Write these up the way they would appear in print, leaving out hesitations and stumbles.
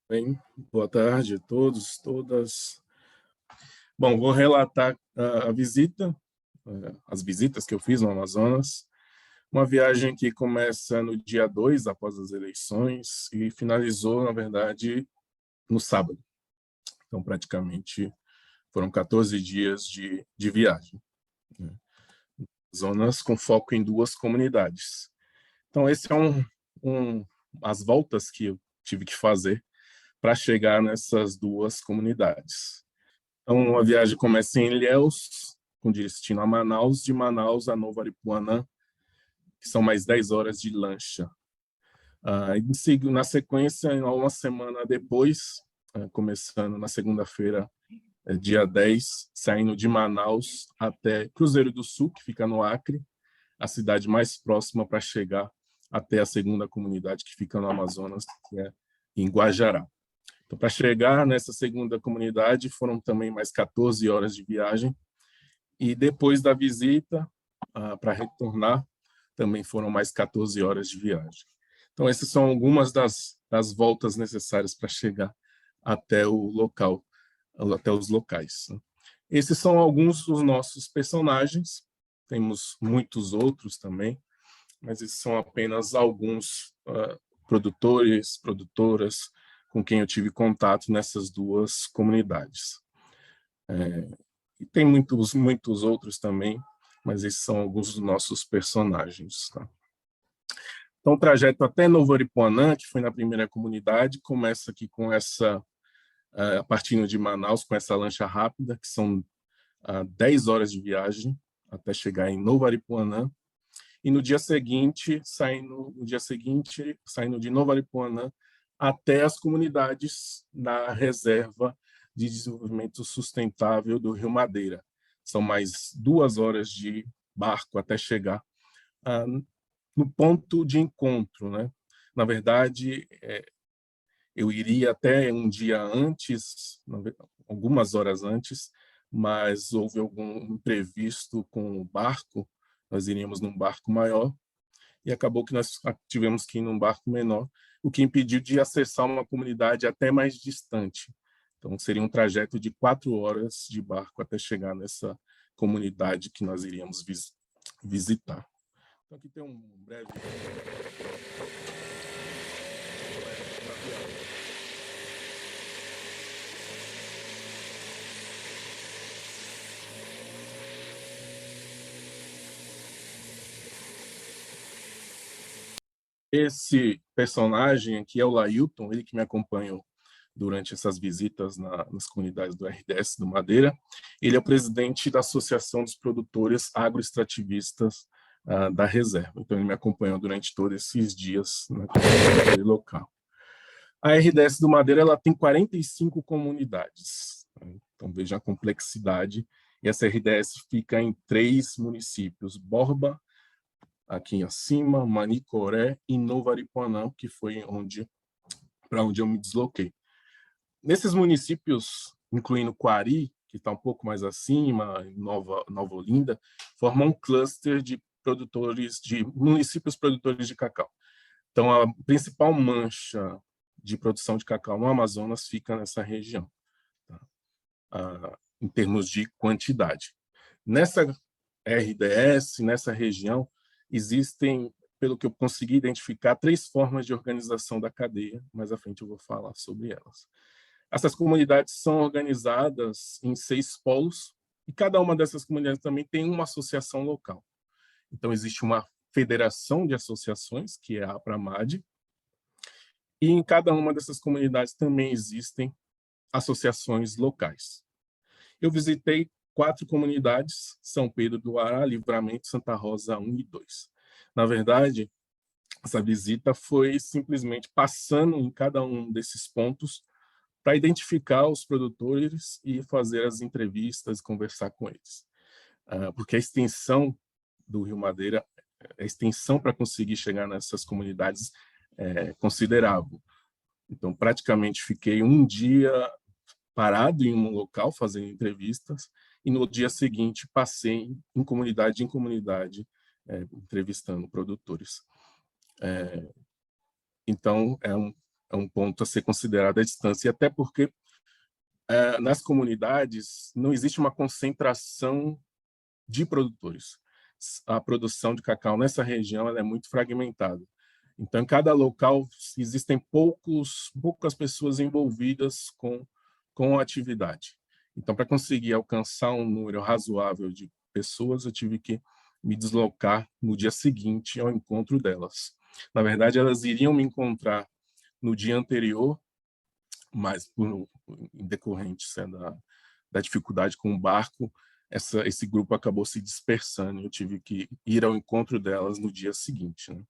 Bem, boa tarde a todos, todas. Bom, vou relatar a visita, as visitas que eu fiz no Amazonas. Uma viagem que começa no dia 2, após as eleições, e finalizou, na verdade, no sábado. Então, praticamente, foram 14 dias de viagem. Zonas com foco em 2 comunidades. Então, esse é as voltas que eu tive que fazer para chegar nessas 2 comunidades. Então, a viagem começa em Ilhéus, com destino a Manaus, de Manaus a Novo Aripuanã, que são mais 10 horas de lancha. Na sequência, uma semana depois, começando na segunda-feira, dia 10, saindo de Manaus até Cruzeiro do Sul, que fica no Acre, a cidade mais próxima para chegar até a segunda comunidade, que fica no Amazonas, que é em Guajará. Então, para chegar nessa segunda comunidade, foram também mais 14 horas de viagem. E depois da visita, para retornar, também foram mais 14 horas de viagem. Então, essas são algumas das voltas necessárias para chegar até o local, até os locais. Esses são alguns dos nossos personagens. Temos muitos outros também, mas esses são apenas alguns produtores, produtoras, com quem eu tive contato nessas 2 comunidades. E tem muitos outros também, mas esses são alguns dos nossos personagens. Tá? Então, o trajeto até Novo Aripuanã, que foi na primeira comunidade, começa aqui com partindo de Manaus, com essa lancha rápida, que são 10 horas de viagem até chegar em Novo Aripuanã. E no dia seguinte, saindo de Novo Aripuanã até as comunidades da Reserva de Desenvolvimento Sustentável do Rio Madeira. São mais 2 horas de barco até chegar no ponto de encontro, né? Na verdade, eu iria até um dia antes, algumas horas antes, mas houve algum imprevisto com o barco. Nós iríamos num barco maior e acabou que nós tivemos que ir num barco menor, o que impediu de acessar uma comunidade até mais distante. Então, seria um trajeto de 4 horas de barco até chegar nessa comunidade que nós iríamos visitar. Então, aqui tem um breve... Esse personagem aqui é o Lailton, ele que me acompanhou durante essas visitas nas comunidades do RDS do Madeira. Ele é o presidente da Associação dos Produtores Agroextrativistas da Reserva. Então, ele me acompanhou durante todos esses dias na comunidade local. A RDS do Madeira ela tem 45 comunidades. Então, veja a complexidade. E essa RDS fica em 3 municípios, Borba, aqui acima, Manicoré e Novo Aripuanã, que foi para onde eu me desloquei. Nesses municípios, incluindo Quari, que está um pouco mais acima, Nova Olinda, formam um cluster de municípios produtores de cacau. Então, a principal mancha de produção de cacau no Amazonas fica nessa região, tá? Em termos de quantidade. Nessa RDS, nessa região, existem, pelo que eu consegui identificar, 3 formas de organização da cadeia. Mais à frente eu vou falar sobre elas. Essas comunidades são organizadas em 6 polos, e cada uma dessas comunidades também tem uma associação local. Então, existe uma federação de associações, que é a APRAMAD, e em cada uma dessas comunidades também existem associações locais. Eu visitei 4 comunidades, São Pedro do Ará, Livramento, Santa Rosa 1 e 2. Na verdade, essa visita foi simplesmente passando em cada um desses pontos para identificar os produtores e fazer as entrevistas, conversar com eles. Porque a extensão do Rio Madeira, a extensão para conseguir chegar nessas comunidades é considerável. Então, praticamente fiquei um dia parado em um local fazendo entrevistas e no dia seguinte passei em comunidade entrevistando produtores. Então, é um ponto a ser considerado a distância, até porque nas comunidades não existe uma concentração de produtores. A produção de cacau nessa região ela é muito fragmentada. Então, em cada local existem poucas pessoas envolvidas com a atividade. Então, para conseguir alcançar um número razoável de pessoas, eu tive que me deslocar no dia seguinte ao encontro delas. Na verdade, elas iriam me encontrar no dia anterior, mas em decorrente da dificuldade com o barco, esse grupo acabou se dispersando e eu tive que ir ao encontro delas no dia seguinte, né?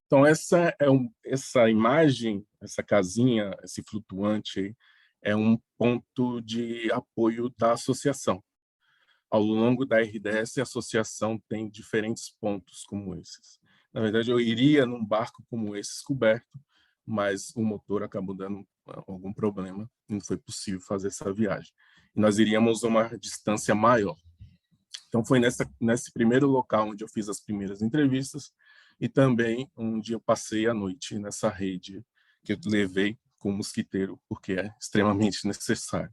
Então, essa imagem, essa casinha, esse flutuante, aí, é um ponto de apoio da associação. Ao longo da RDS, a associação tem diferentes pontos como esses. Na verdade, eu iria num barco como esse coberto, mas o motor acabou dando algum problema e não foi possível fazer essa viagem. E nós iríamos a uma distância maior. Então, foi nesse primeiro local onde eu fiz as primeiras entrevistas e também onde eu passei a noite nessa rede que eu levei com o mosquiteiro, porque é extremamente necessário.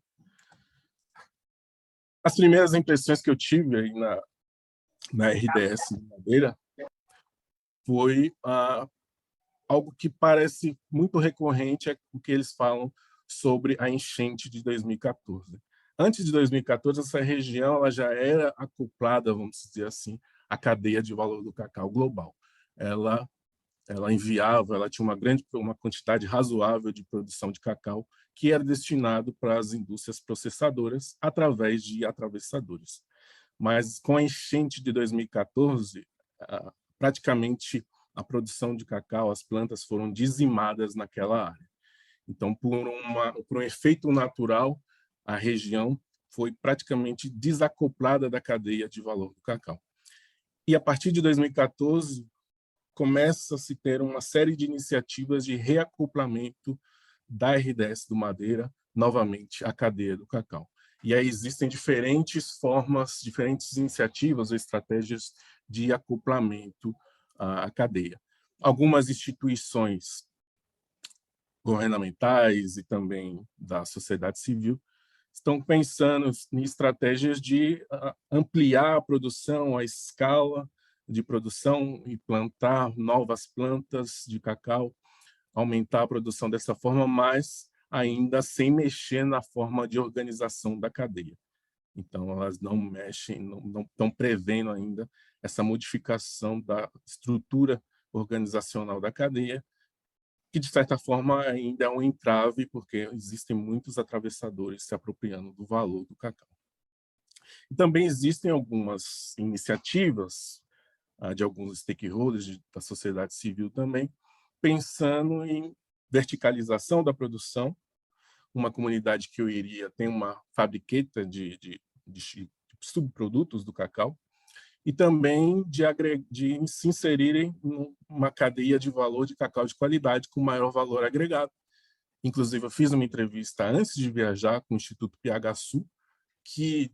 As primeiras impressões que eu tive aí na RDS de Madeira foi algo que parece muito recorrente, é o que eles falam sobre a enchente de 2014. Antes de 2014, essa região ela já era acoplada, vamos dizer assim, à cadeia de valor do cacau global. Ela ela tinha uma quantidade razoável de produção de cacau que era destinado para as indústrias processadoras através de atravessadores. Mas com a enchente de 2014, praticamente a produção de cacau, as plantas foram dizimadas naquela área. Então, por um efeito natural, a região foi praticamente desacoplada da cadeia de valor do cacau. E a partir de 2014, começa a se ter uma série de iniciativas de reacoplamento da RDS do Madeira novamente à cadeia do cacau. E aí existem diferentes formas, diferentes iniciativas ou estratégias de acoplamento à cadeia. Algumas instituições governamentais e também da sociedade civil estão pensando em estratégias de ampliar a produção, a escala de produção e plantar novas plantas de cacau, aumentar a produção dessa forma, mas ainda sem mexer na forma de organização da cadeia. Então, elas não mexem, não estão prevendo ainda essa modificação da estrutura organizacional da cadeia, que, de certa forma, ainda é um entrave, porque existem muitos atravessadores se apropriando do valor do cacau. E também existem algumas iniciativas de alguns stakeholders da sociedade civil também, pensando em verticalização da produção. Uma comunidade que eu iria tem uma fabriqueta de subprodutos do cacau, e também de se inserirem numa cadeia de valor de cacau de qualidade com maior valor agregado. Inclusive, eu fiz uma entrevista antes de viajar com o Instituto PHSU, que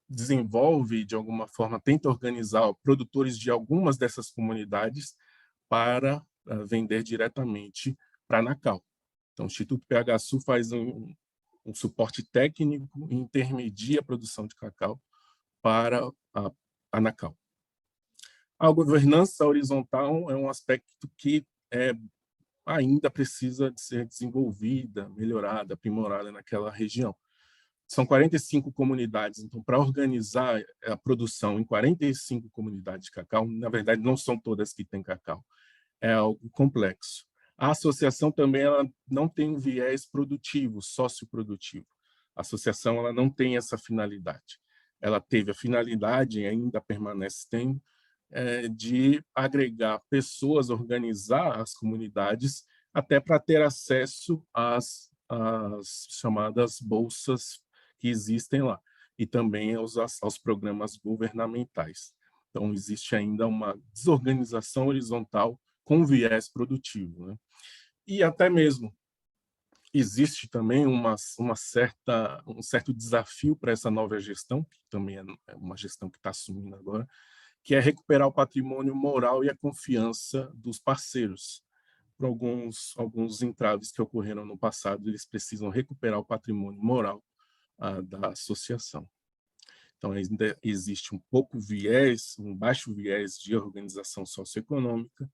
desenvolve, de alguma forma, tenta organizar produtores de algumas dessas comunidades para vender diretamente para a Anacau. Então, o Instituto PHSU faz um suporte técnico e intermedia a produção de cacau para a Anacau. A governança horizontal é um aspecto que ainda precisa de ser desenvolvida, melhorada, aprimorada naquela região. São 45 comunidades, então, para organizar a produção em 45 comunidades de cacau, na verdade, não são todas que têm cacau, é algo complexo. A associação também ela não tem um viés produtivo, socioprodutivo. A associação ela não tem essa finalidade. Ela teve a finalidade, e ainda permanece tendo, de agregar pessoas, organizar as comunidades, até para ter acesso às chamadas bolsas que existem lá, e também aos programas governamentais. Então, existe ainda uma desorganização horizontal com viés produtivo, né? E até mesmo existe também um certo desafio para essa nova gestão, que também é uma gestão que está assumindo agora, que é recuperar o patrimônio moral e a confiança dos parceiros. por alguns entraves que ocorreram no passado, eles precisam recuperar o patrimônio moral da associação. Então, ainda existe um baixo viés de organização socioeconômica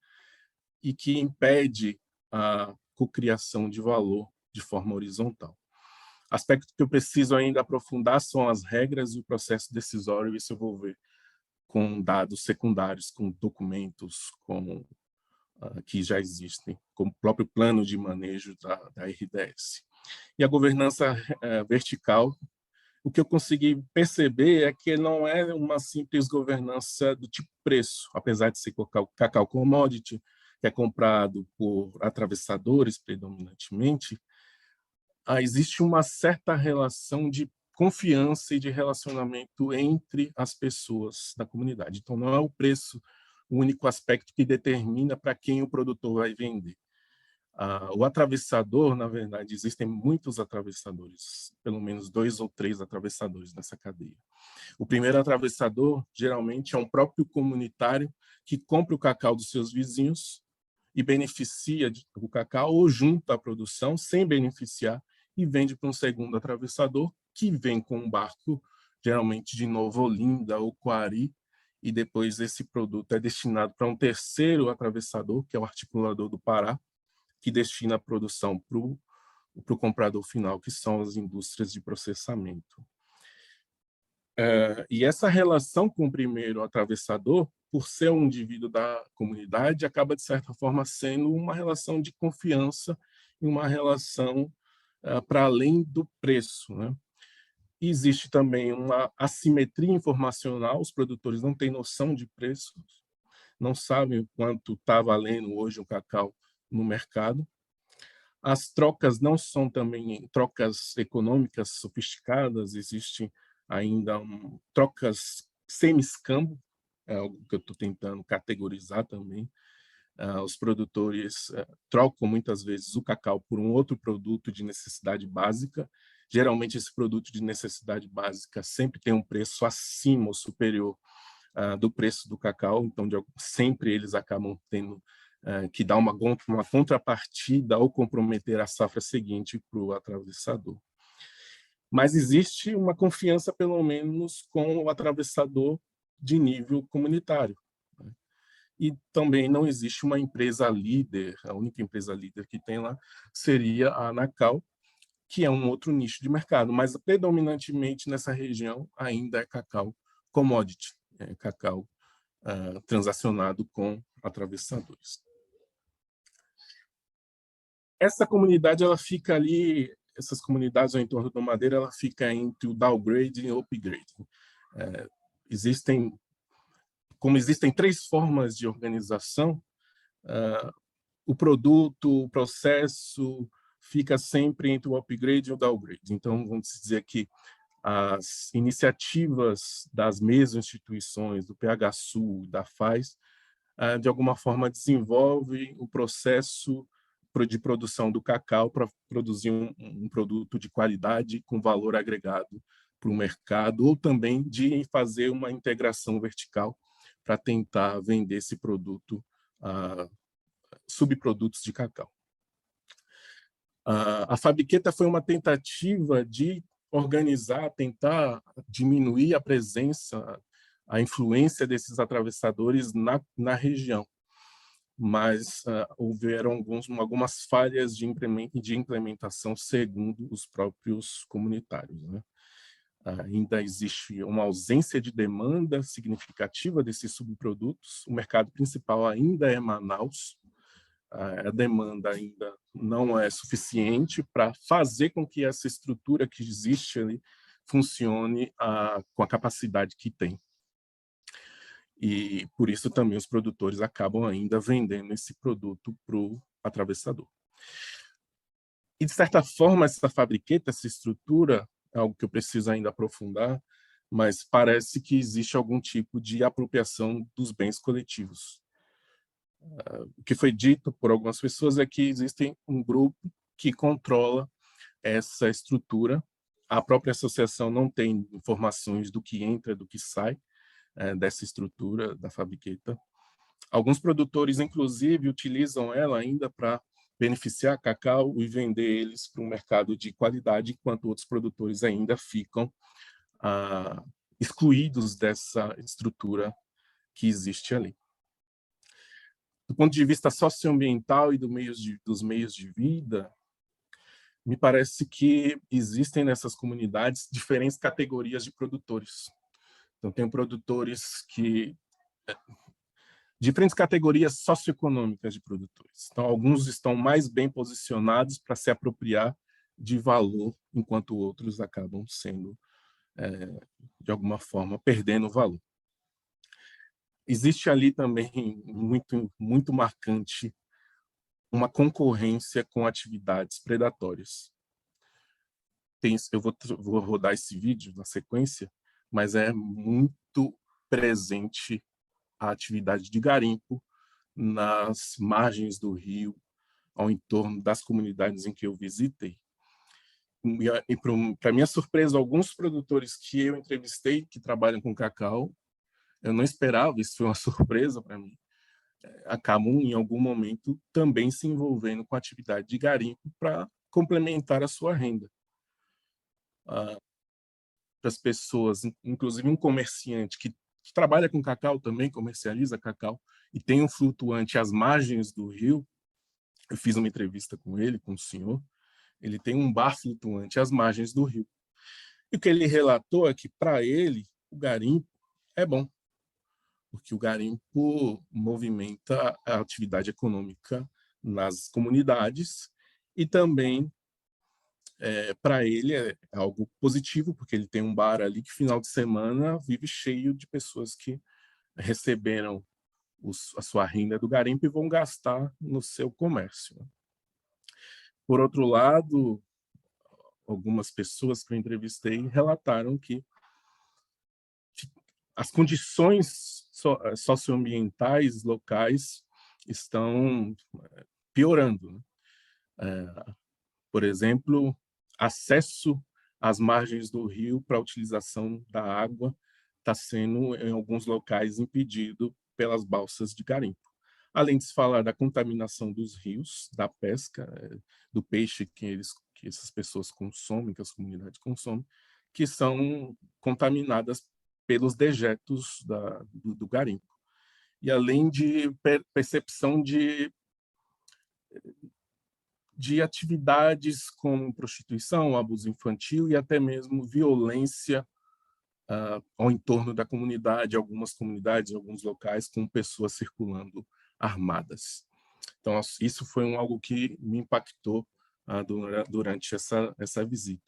e que impede a cocriação de valor de forma horizontal. Aspecto que eu preciso ainda aprofundar são as regras e o processo decisório, isso eu vou ver com dados secundários, com documentos que já existem, como o próprio plano de manejo da RDS. E a governança vertical, o que eu consegui perceber é que não é uma simples governança do tipo preço, apesar de ser cacau commodity, que é comprado por atravessadores predominantemente, existe uma certa relação de confiança e de relacionamento entre as pessoas da comunidade. Então, não é o preço o único aspecto que determina para quem o produtor vai vender. O atravessador, na verdade, existem muitos atravessadores, pelo menos 2 ou 3 atravessadores nessa cadeia. O primeiro atravessador, geralmente, é um próprio comunitário que compra o cacau dos seus vizinhos e beneficia do cacau ou junta a produção sem beneficiar e vende para um segundo atravessador que vem com um barco, geralmente de Nova Olinda ou Coari, e depois esse produto é destinado para um terceiro atravessador, que é o articulador do Pará, que destina a produção para o comprador final, que são as indústrias de processamento. E essa relação com o primeiro atravessador, por ser um indivíduo da comunidade, acaba, de certa forma, sendo uma relação de confiança e uma relação para além do preço, né? Existe também uma assimetria informacional, os produtores não têm noção de preços, não sabem quanto está valendo hoje o cacau no mercado. As trocas não são também trocas econômicas sofisticadas, existem ainda trocas semi-escambo, é algo que eu estou tentando categorizar também. Os produtores trocam muitas vezes o cacau por um outro produto de necessidade básica. Geralmente, esse produto de necessidade básica sempre tem um preço acima ou superior do preço do cacau, então sempre eles acabam tendo que dar uma contrapartida ou comprometer a safra seguinte para o atravessador. Mas existe uma confiança, pelo menos, com o atravessador de nível comunitário. E também não existe uma empresa líder, a única empresa líder que tem lá seria a Anacal, que é um outro nicho de mercado, mas predominantemente nessa região ainda é cacau commodity, cacau transacionado com atravessadores. Essa comunidade, ela fica ali, essas comunidades ao entorno da madeira, ela fica entre o downgrading e o upgrading. Como existem 3 formas de organização, o produto, o processo, fica sempre entre o upgrade e o downgrade. Então, vamos dizer que as iniciativas das mesmas instituições, do PHSul, da FAES, de alguma forma desenvolvem o processo de produção do cacau para produzir um produto de qualidade com valor agregado para o mercado, ou também de fazer uma integração vertical para tentar vender esse produto, subprodutos de cacau. A Fabriqueta foi uma tentativa de organizar, tentar diminuir a presença, a influência desses atravessadores na região, mas houveram algumas falhas de implementação segundo os próprios comunitários, né? Ainda existe uma ausência de demanda significativa desses subprodutos, o mercado principal ainda é Manaus, a demanda ainda não é suficiente para fazer com que essa estrutura que existe ali funcione com a capacidade que tem. E, por isso, também os produtores acabam ainda vendendo esse produto para o atravessador. E, de certa forma, essa fabriqueta, essa estrutura, é algo que eu preciso ainda aprofundar, mas parece que existe algum tipo de apropriação dos bens coletivos. O que foi dito por algumas pessoas é que existe um grupo que controla essa estrutura. A própria associação não tem informações do que entra, do que sai dessa estrutura da fabriqueta. Alguns produtores, inclusive, utilizam ela ainda para beneficiar cacau e vender eles para um mercado de qualidade, enquanto outros produtores ainda ficam excluídos dessa estrutura que existe ali. Do ponto de vista socioambiental e dos meios de vida, me parece que existem nessas comunidades diferentes categorias de produtores. Então, tem produtores que... diferentes categorias socioeconômicas de produtores. Então, alguns estão mais bem posicionados para se apropriar de valor, enquanto outros acabam sendo, de alguma forma, perdendo valor. Existe ali também, muito marcante, uma concorrência com atividades predatórias. Eu vou rodar esse vídeo na sequência, mas é muito presente a atividade de garimpo nas margens do rio, ao entorno das comunidades em que eu visitei. E para minha surpresa, alguns produtores que eu entrevistei que trabalham com cacau, eu não esperava, isso foi uma surpresa para mim, acabam em algum momento também se envolvendo com a atividade de garimpo para complementar a sua renda. Para as pessoas, inclusive um comerciante que trabalha com cacau também, comercializa cacau, e tem um flutuante às margens do rio. Eu fiz uma entrevista com ele, com o senhor. Ele tem um bar flutuante às margens do rio. E o que ele relatou é que, para ele, o garimpo é bom, porque o garimpo movimenta a atividade econômica nas comunidades e também, para ele, é algo positivo, porque ele tem um bar ali que, final de semana, vive cheio de pessoas que receberam a sua renda do garimpo e vão gastar no seu comércio. Por outro lado, algumas pessoas que eu entrevistei relataram que as condições socioambientais locais estão piorando. Por exemplo, acesso às margens do rio para a utilização da água está sendo, em alguns locais, impedido pelas balsas de garimpo. Além de se falar da contaminação dos rios, da pesca, do peixe que essas pessoas consomem, que as comunidades consomem, que são contaminadas pelos dejetos do garimpo. E além de percepção de atividades como prostituição, abuso infantil e até mesmo violência ao entorno da comunidade, algumas comunidades, alguns locais, com pessoas circulando armadas. Então, isso foi algo que me impactou durante essa visita.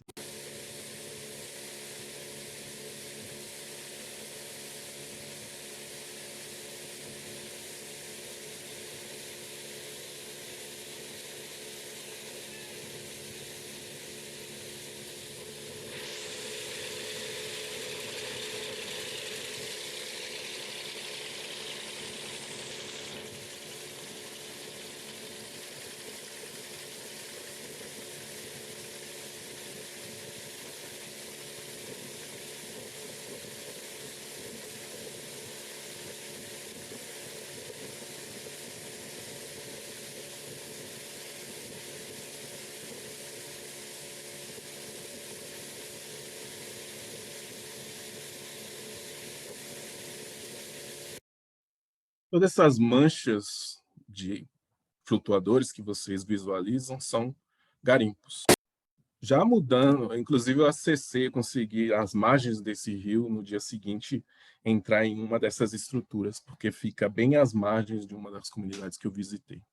Todas essas manchas de flutuadores que vocês visualizam são garimpos. Já mudando, inclusive eu acessei, consegui as margens desse rio no dia seguinte entrar em uma dessas estruturas, porque fica bem às margens de uma das comunidades que eu visitei.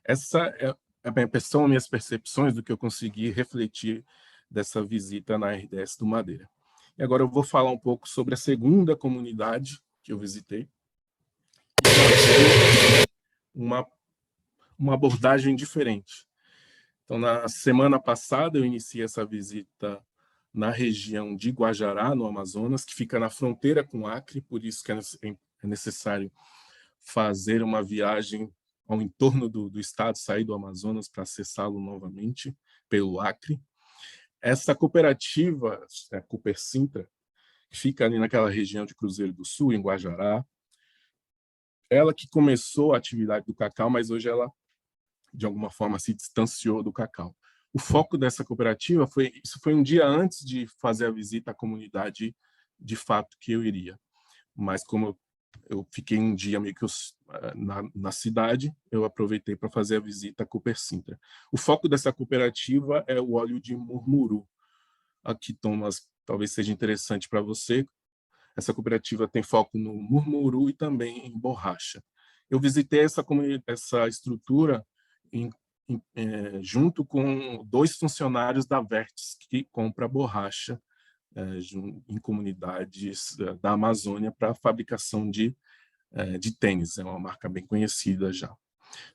Essa é a minha impressão, minhas percepções do que eu consegui refletir dessa visita na RDS do Madeira. E agora eu vou falar um pouco sobre a segunda comunidade que eu visitei. Uma abordagem diferente. Então, na semana passada, eu iniciei essa visita na região de Guajará, no Amazonas, que fica na fronteira com o Acre, por isso que é necessário fazer uma viagem ao entorno do estado, sair do Amazonas para acessá-lo novamente pelo Acre. Essa cooperativa, a Coopersintra, que fica ali naquela região de Cruzeiro do Sul, em Guajará, ela que começou a atividade do cacau, mas hoje ela, de alguma forma, se distanciou do cacau. O foco dessa cooperativa isso foi um dia antes de fazer a visita à comunidade, de fato, que eu iria. Mas como eu fiquei um dia meio que na cidade, eu aproveitei para fazer a visita à Coopersintra. O foco dessa cooperativa é o óleo de murmuru. Aqui, Thomas, talvez seja interessante para você. Essa cooperativa tem foco no murmuru e também em borracha. Eu visitei essa estrutura junto com 2 funcionários da Vertes, que compra borracha em comunidades da Amazônia para a fabricação de tênis. É uma marca bem conhecida já.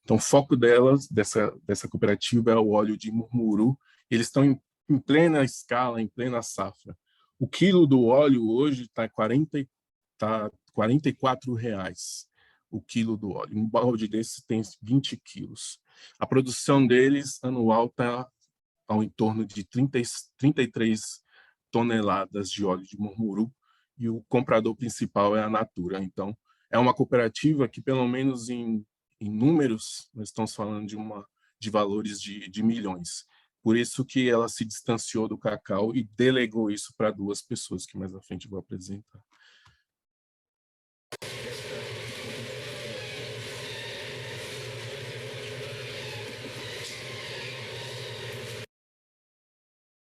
Então, o foco dessa cooperativa é o óleo de murmuru. Eles estão em plena escala, em plena safra. O quilo do óleo hoje está tá R$ 44 o quilo do óleo. Um balde desse tem 20 quilos. A produção deles anual está ao em torno de 33 toneladas de óleo de murmuru, e o comprador principal é a Natura. Então, é uma cooperativa que, pelo menos em números, nós estamos falando de valores de milhões. Por isso que ela se distanciou do cacau e delegou isso para 2 pessoas, que mais à frente eu vou apresentar.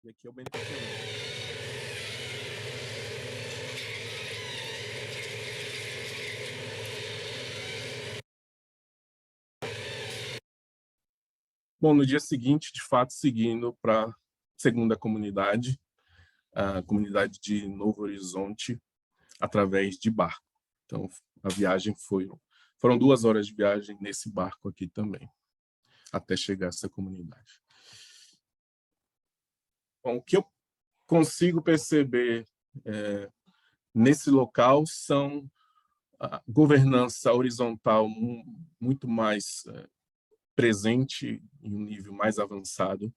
E aqui é o beneficiário. Bom, no dia seguinte, de fato, seguindo para a segunda comunidade, a comunidade de Novo Horizonte, através de barco. Então, a viagem foram 2 horas de viagem nesse barco aqui também, até chegar a essa comunidade. Bom, o que eu consigo perceber nesse local são a governança horizontal muito mais presente, em um nível mais avançado.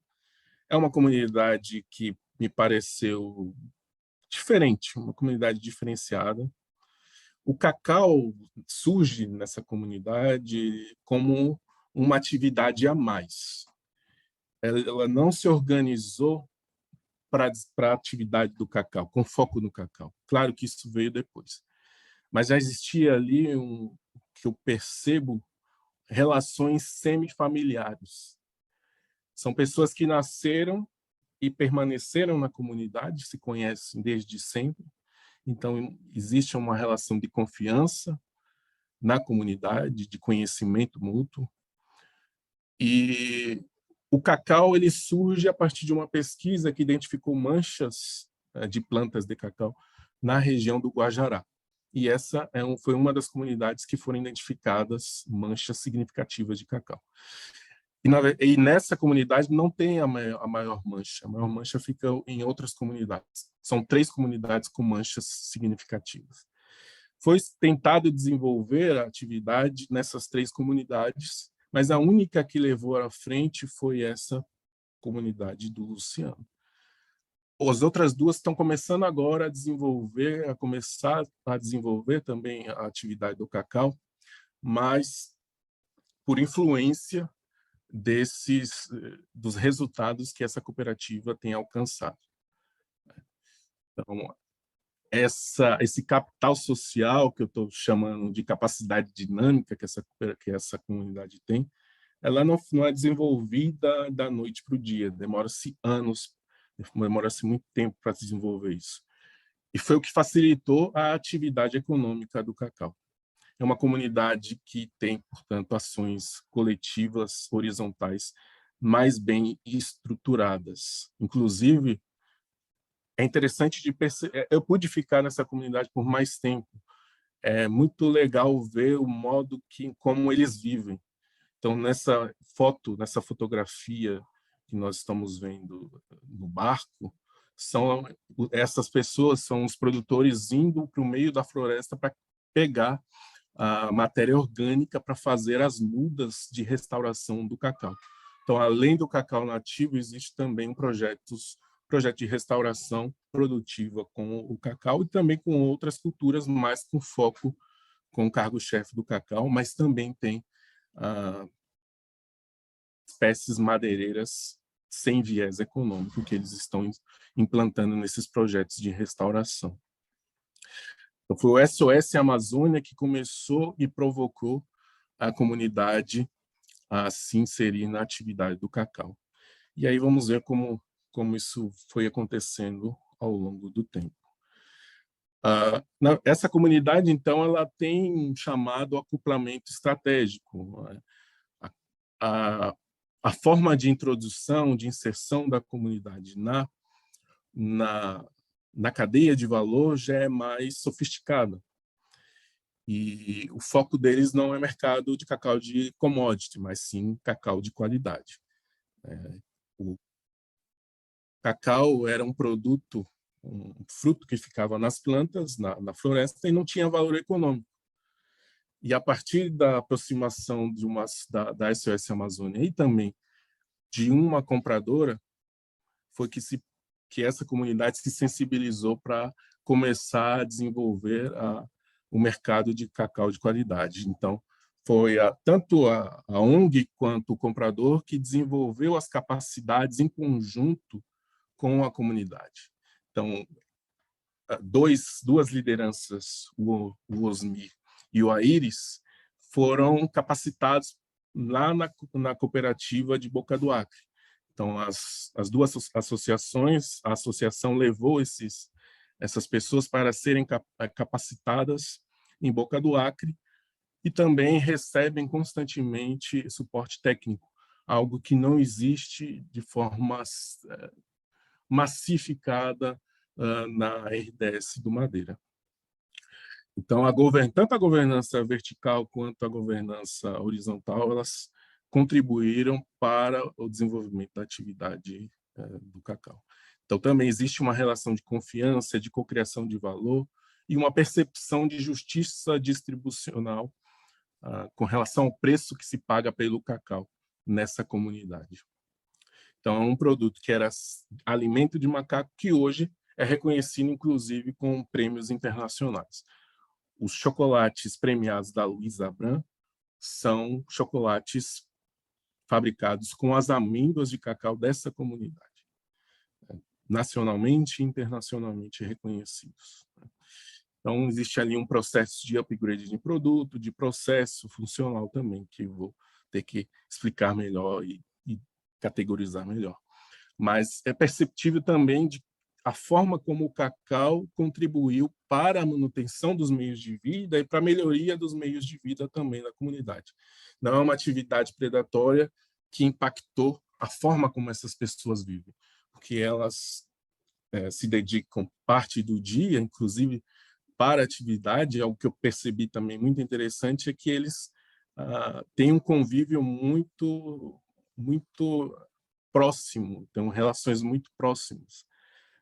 É uma comunidade que me pareceu diferente, uma comunidade diferenciada. O cacau surge nessa comunidade como uma atividade a mais. Ela não se organizou para a atividade do cacau, com foco no cacau. Claro que isso veio depois. Mas já existia ali, que eu percebo, relações semifamiliares. São pessoas que nasceram e permaneceram na comunidade, se conhecem desde sempre. Então, existe uma relação de confiança na comunidade, de conhecimento mútuo. E o cacau ele surge a partir de uma pesquisa que identificou manchas de plantas de cacau na região do Guajará. E essa foi uma das comunidades que foram identificadas manchas significativas de cacau. E nessa comunidade não tem a maior mancha. A maior mancha fica em outras comunidades. São 3 comunidades com manchas significativas. Foi tentado desenvolver a atividade nessas 3 comunidades, mas a única que levou à frente foi essa comunidade do Luciano. As outras 2 estão começando agora a começar a desenvolver também a atividade do cacau, mas por influência dos resultados que essa cooperativa tem alcançado. Então, esse capital social, que eu estou chamando de capacidade dinâmica que essa comunidade tem, ela não é desenvolvida da noite para o dia, demora-se anos, demora-se muito tempo para desenvolver isso. E foi o que facilitou a atividade econômica do cacau. É uma comunidade que tem, portanto, ações coletivas horizontais mais bem estruturadas. Inclusive, é interessante de perceber, eu pude ficar nessa comunidade por mais tempo. É muito legal ver o modo como eles vivem. Então, nessa fotografia que nós estamos vendo no barco, essas pessoas são os produtores indo para o meio da floresta para pegar a matéria orgânica para fazer as mudas de restauração do cacau. Então, além do cacau nativo, existe também projeto de restauração produtiva com o cacau e também com outras culturas, mas com foco com o cargo-chefe do cacau, mas também tem espécies madeireiras sem viés econômico que eles estão implantando nesses projetos de restauração. Então, foi o SOS Amazônia que começou e provocou a comunidade a se inserir na atividade do cacau. E aí vamos ver como isso foi acontecendo ao longo do tempo. Essa comunidade, então, ela tem um chamado acoplamento estratégico. A forma de introdução, de inserção da comunidade na cadeia de valor já é mais sofisticada. E o foco deles não é mercado de cacau de commodity, mas sim cacau de qualidade. O cacau era um produto, um fruto que ficava nas plantas, na floresta, e não tinha valor econômico. E a partir da aproximação da SOS Amazônia e também de uma compradora, foi que essa comunidade se sensibilizou para começar a desenvolver o mercado de cacau de qualidade. Então, foi tanto a ONG quanto o comprador que desenvolveu as capacidades em conjunto com a comunidade. Então, duas lideranças, o Osmir e o Aires, foram capacitados lá na cooperativa de Boca do Acre. Então, as duas associações, a associação levou essas pessoas para serem capacitadas em Boca do Acre e também recebem constantemente suporte técnico, algo que não existe de forma massificada na RDS do Madeira. Então, tanto a governança vertical quanto a governança horizontal, elas contribuíram para o desenvolvimento da atividade do cacau. Então, também existe uma relação de confiança, de cocriação de valor e uma percepção de justiça distribucional com relação ao preço que se paga pelo cacau nessa comunidade. Então, é um produto que era alimento de macaco que hoje é reconhecido, inclusive, com prêmios internacionais. Os chocolates premiados da Louis Abram são chocolates fabricados com as amêndoas de cacau dessa comunidade, nacionalmente e internacionalmente reconhecidos. Então, existe ali um processo de upgrade de produto, de processo funcional também, que vou ter que explicar melhor e categorizar melhor. Mas é perceptível também a forma como o cacau contribuiu para a manutenção dos meios de vida e para a melhoria dos meios de vida também da comunidade. Não é uma atividade predatória que impactou a forma como essas pessoas vivem, porque elas se dedicam parte do dia, inclusive, para a atividade. Algo que eu percebi também muito interessante é que eles têm um convívio muito próximo, têm relações muito próximas.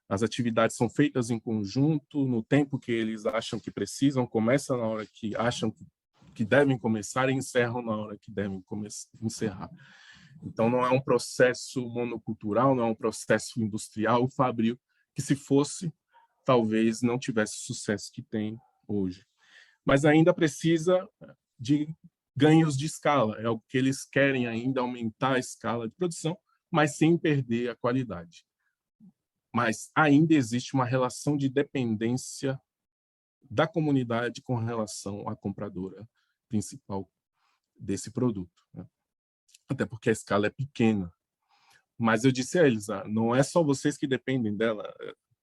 As atividades são feitas em conjunto, no tempo que eles acham que precisam, começam na hora que acham que devem começar e encerram na hora que devem encerrar. Então, não é um processo monocultural, não é um processo industrial, fabril, que se fosse, talvez não tivesse o sucesso que tem hoje. Mas ainda precisa de ganhos de escala, é o que eles querem ainda, aumentar a escala de produção, mas sem perder a qualidade. Mas ainda existe uma relação de dependência da comunidade com relação à compradora principal desse produto, né? Até porque a escala é pequena. Mas eu disse a eles, não é só vocês que dependem dela,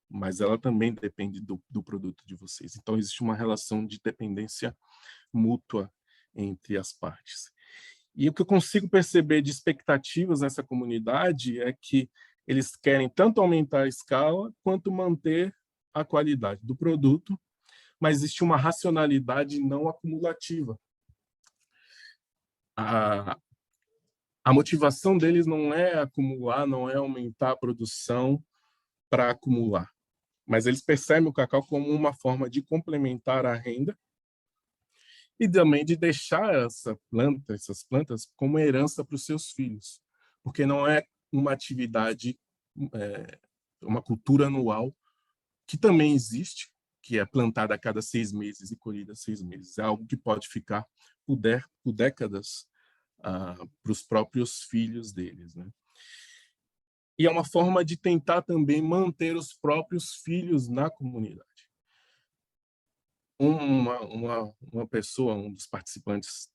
mas ela também depende do produto de vocês. Então, existe uma relação de dependência mútua entre as partes. E o que eu consigo perceber de expectativas nessa comunidade é que eles querem tanto aumentar a escala quanto manter a qualidade do produto, mas existe uma racionalidade não acumulativa. A motivação deles não é acumular, não é aumentar a produção para acumular, mas eles percebem o cacau como uma forma de complementar a renda e também de deixar essas plantas como herança para os seus filhos, porque não é uma atividade, uma cultura anual que também existe, que é plantada a cada 6 meses e colhida 6 meses. É algo que pode ficar por décadas para os próprios filhos deles, né? E é uma forma de tentar também manter os próprios filhos na comunidade. Uma pessoa, um dos participantes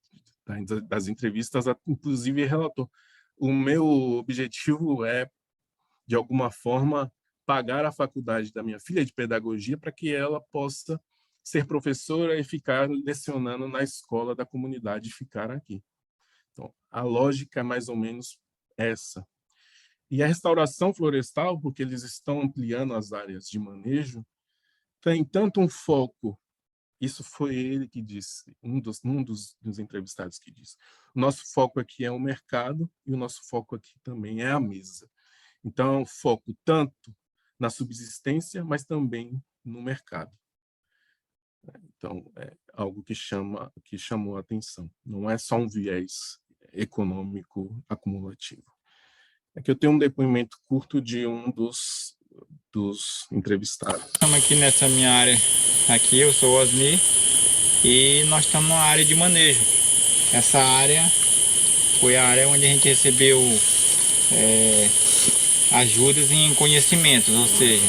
das entrevistas, inclusive relatou: o meu objetivo é, de alguma forma, pagar a faculdade da minha filha de pedagogia para que ela possa ser professora e ficar lecionando na escola da comunidade e ficar aqui. Então, a lógica é mais ou menos essa. E a restauração florestal, porque eles estão ampliando as áreas de manejo, tem tanto um foco, isso foi ele que disse, um dos entrevistados que disse: o nosso foco aqui é o mercado e o nosso foco aqui também é a mesa. Então, é um foco tanto na subsistência, mas também no mercado. Então, é algo que chamou a atenção. Não é só um viés econômico acumulativo. Aqui eu tenho um depoimento curto de um dos entrevistados. Estamos aqui nessa minha área. Aqui eu sou o Osni e nós estamos numa área de manejo. Essa área foi a área onde a gente recebeu ajudas em conhecimentos, ou seja,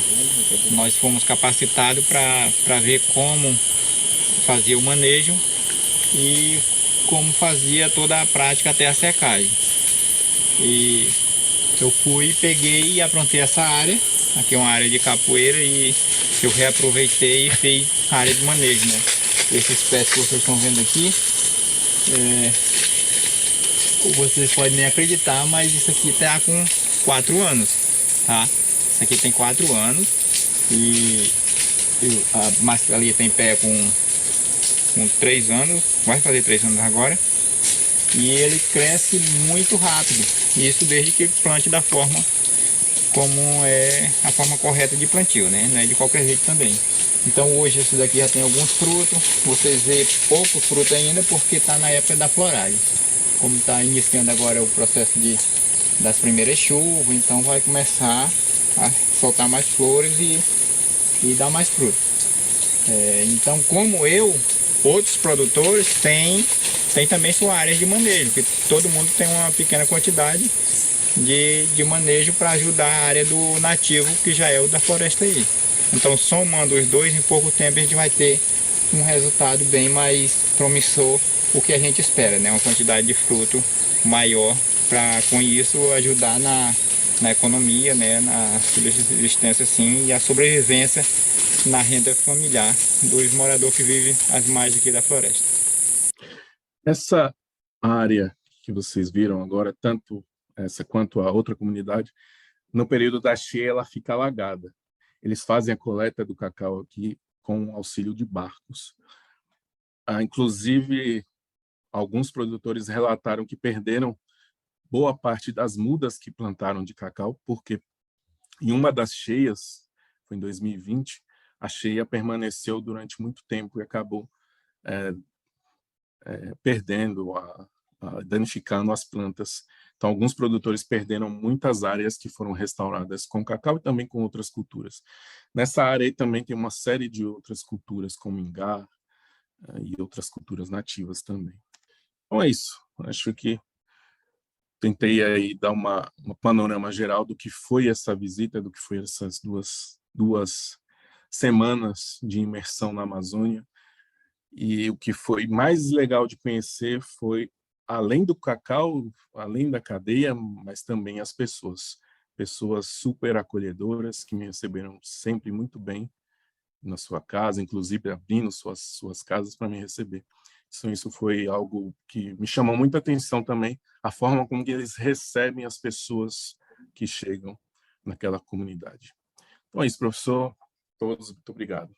nós fomos capacitados para ver como fazia o manejo e como fazia toda a prática até a secagem. E eu fui, peguei e aprontei essa área. Aqui é uma área de capoeira e eu reaproveitei e fiz a área de manejo, né? Esses pés que vocês estão vendo aqui, vocês podem nem acreditar, mas isso aqui está com 4 anos, tá? Isso aqui tem 4 anos e a mascalia tem pé com 3 anos, vai fazer 3 anos agora. E ele cresce muito rápido, isso desde que plante da forma como é a forma correta de plantio, né? Não é de qualquer jeito também. Então hoje esse daqui já tem alguns frutos, vocês veem pouco fruto ainda porque está na época da floragem. Como está iniciando agora o processo das primeiras chuvas, então vai começar a soltar mais flores e dar mais fruto. Então, como outros produtores têm também sua área de manejo, que todo mundo tem uma pequena quantidade de manejo para ajudar a área do nativo, que já é o da floresta aí. Então, somando os dois, em pouco tempo a gente vai ter um resultado bem mais promissor, o que a gente espera, né? Uma quantidade de fruto maior, para com isso ajudar na economia, né? Na subsistência assim, e a sobrevivência na renda familiar dos moradores que vivem às margens aqui da floresta. Essa área que vocês viram agora, tanto essa quanto a outra comunidade, no período da cheia ela fica alagada. Eles fazem a coleta do cacau aqui com auxílio de barcos. Inclusive, alguns produtores relataram que perderam boa parte das mudas que plantaram de cacau, porque em uma das cheias, foi em 2020, a cheia permaneceu durante muito tempo e acabou perdendo, danificando as plantas. Então, alguns produtores perderam muitas áreas que foram restauradas com cacau e também com outras culturas. Nessa área aí também tem uma série de outras culturas, como ingá e outras culturas nativas também. Então é isso. Acho que tentei aí dar uma panorama geral do que foi essa visita, do que foi essas duas semanas de imersão na Amazônia. E o que foi mais legal de conhecer foi, além do cacau, além da cadeia, mas também as pessoas. Pessoas super acolhedoras que me receberam sempre muito bem na sua casa, inclusive abrindo suas casas para me receber. Então, isso foi algo que me chamou muita atenção também, a forma como que eles recebem as pessoas que chegam naquela comunidade. Então é isso, professor. Todos, muito obrigado.